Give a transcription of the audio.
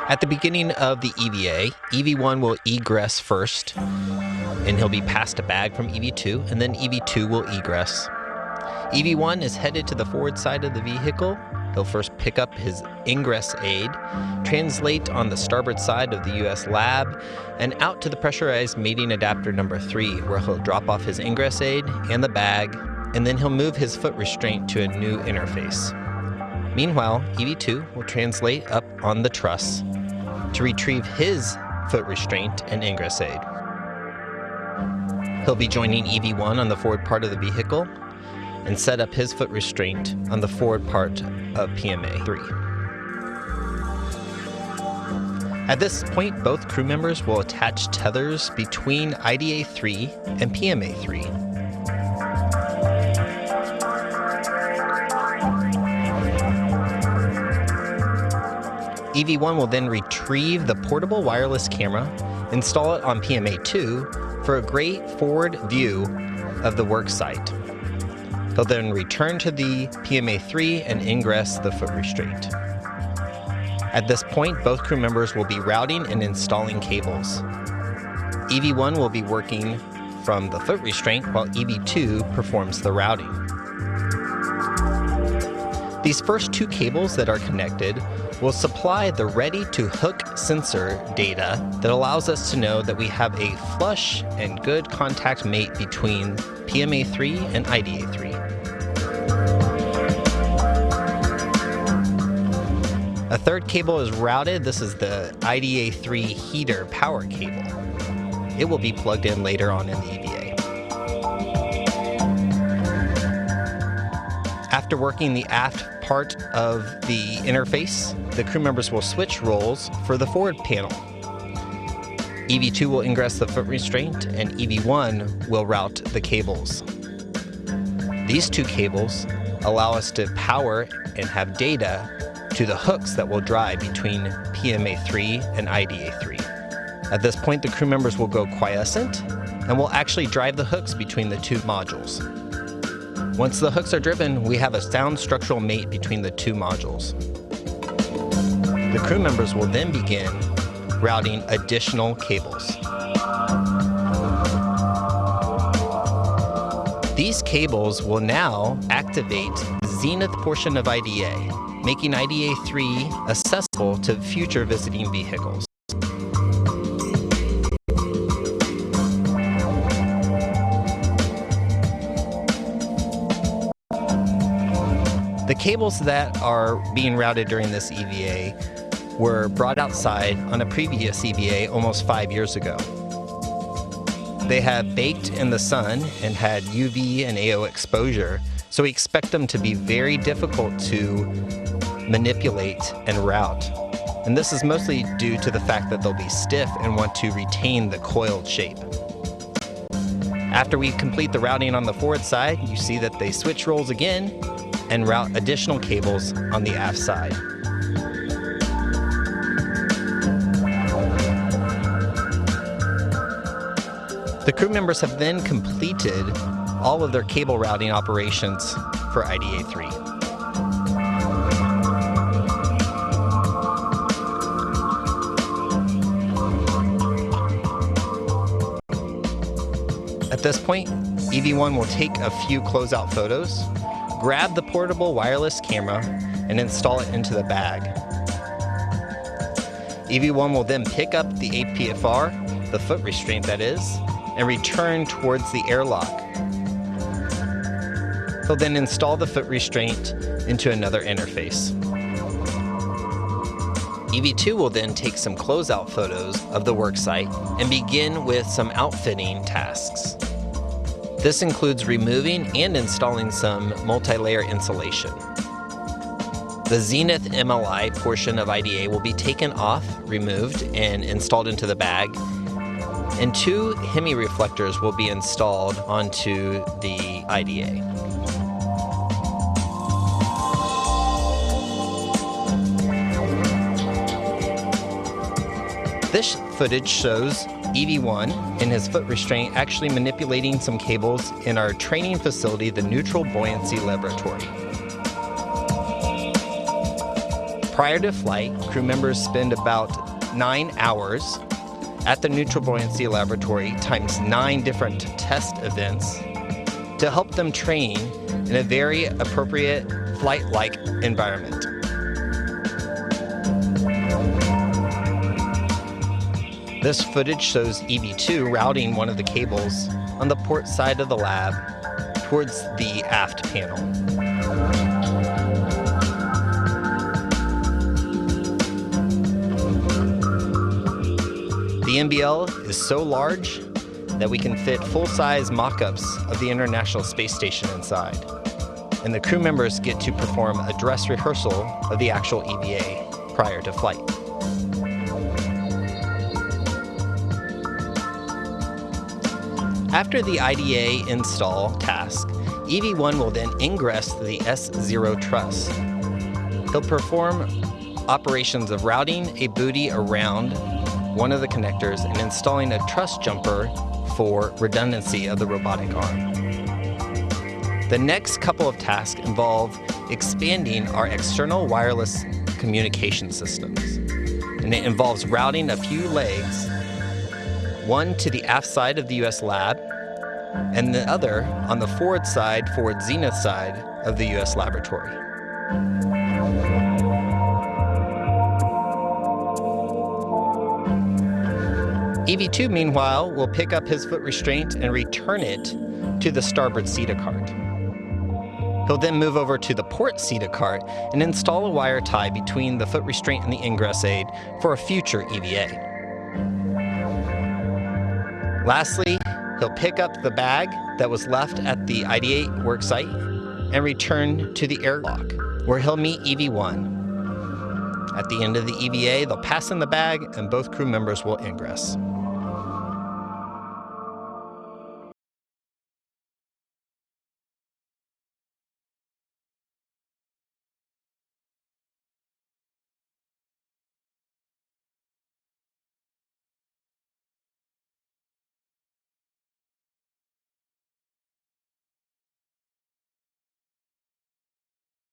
At the beginning of the EVA, EV1 will egress first, and he'll be passed a bag from EV2, and then EV2 will egress. EV1 is headed to the forward side of the vehicle. He'll first pick up his ingress aid, translate on the starboard side of the US lab, and out to the Pressurized Mating Adapter-3, where he'll drop off his ingress aid and the bag, and then he'll move his foot restraint to a new interface. Meanwhile, EV2 will translate up on the truss to retrieve his foot restraint and ingress aid. He'll be joining EV1 on the forward part of the vehicle and set up his foot restraint on the forward part of PMA-3. At this point, both crew members will attach tethers between IDA-3 and PMA-3. EV1 will then retrieve the portable wireless camera, install it on PMA-2 for a great forward view of the work site. He'll then return to the PMA-3 and ingress the foot restraint. At this point, both crew members will be routing and installing cables. EV1 will be working from the foot restraint while EV2 performs the routing. These first two cables that are connected will supply the ready-to-hook sensor data that allows us to know that we have a flush and good contact mate between PMA-3 and IDA-3. A third cable is routed. This is the IDA-3 heater power cable. It will be plugged in later on in the EVA. After working the aft part of the interface, the crew members will switch roles for the forward panel. EV2 will ingress the foot restraint, and EV1 will route the cables. These two cables allow us to power and have data to the hooks that will drive between PMA-3 and IDA-3. At this point, the crew members will go quiescent and will actually drive the hooks between the two modules. Once the hooks are driven, we have a sound structural mate between the two modules. The crew members will then begin routing additional cables. These cables will now activate the zenith portion of IDA, making IDA-3 accessible to future visiting vehicles. The cables that are being routed during this EVA were brought outside on a previous EVA almost 5 years ago. They have baked in the sun and had UV and AO exposure, so we expect them to be very difficult to manipulate and route. And this is mostly due to the fact that they'll be stiff and want to retain the coiled shape. After we complete the routing on the forward side, you see that they switch roles again and route additional cables on the aft side. The crew members have then completed all of their cable routing operations for IDA-3. At this point, EV1 will take a few closeout photos, grab the portable wireless camera, and install it into the bag. EV1 will then pick up the APFR, the foot restraint that is, and return towards the airlock. He'll then install the foot restraint into another interface. EV2 will then take some closeout photos of the worksite and begin with some outfitting tasks. This includes removing and installing some multi-layer insulation. The Zenith MLI portion of IDA will be taken off, removed, and installed into the bag, and 2 Hemi reflectors will be installed onto the IDA. This footage shows EV1 and his foot restraint actually manipulating some cables in our training facility, the Neutral Buoyancy Laboratory. Prior to flight, crew members spend about 9 hours at the Neutral Buoyancy Laboratory times 9 different test events to help them train in a very appropriate flight-like environment. This footage shows EV-2 routing one of the cables on the port side of the lab towards the aft panel. The NBL is so large that we can fit full-size mock-ups of the International Space Station inside, and the crew members get to perform a dress rehearsal of the actual EVA prior to flight. After the IDA install task, EV-1 will then ingress the S0 truss. He'll perform operations of routing a buoy around one of the connectors and installing a truss jumper for redundancy of the robotic arm. The next couple of tasks involve expanding our external wireless communication systems, and it involves routing a few legs, one to the aft side of the US lab, and the other on the forward zenith side of the US laboratory. EV-2, meanwhile, will pick up his foot restraint and return it to the starboard CETA cart. He'll then move over to the port CETA cart and install a wire tie between the foot restraint and the ingress aid for a future EVA. Lastly, he'll pick up the bag that was left at the IDA worksite and return to the airlock, where he'll meet EV-1. At the end of the EVA, they'll pass in the bag and both crew members will ingress.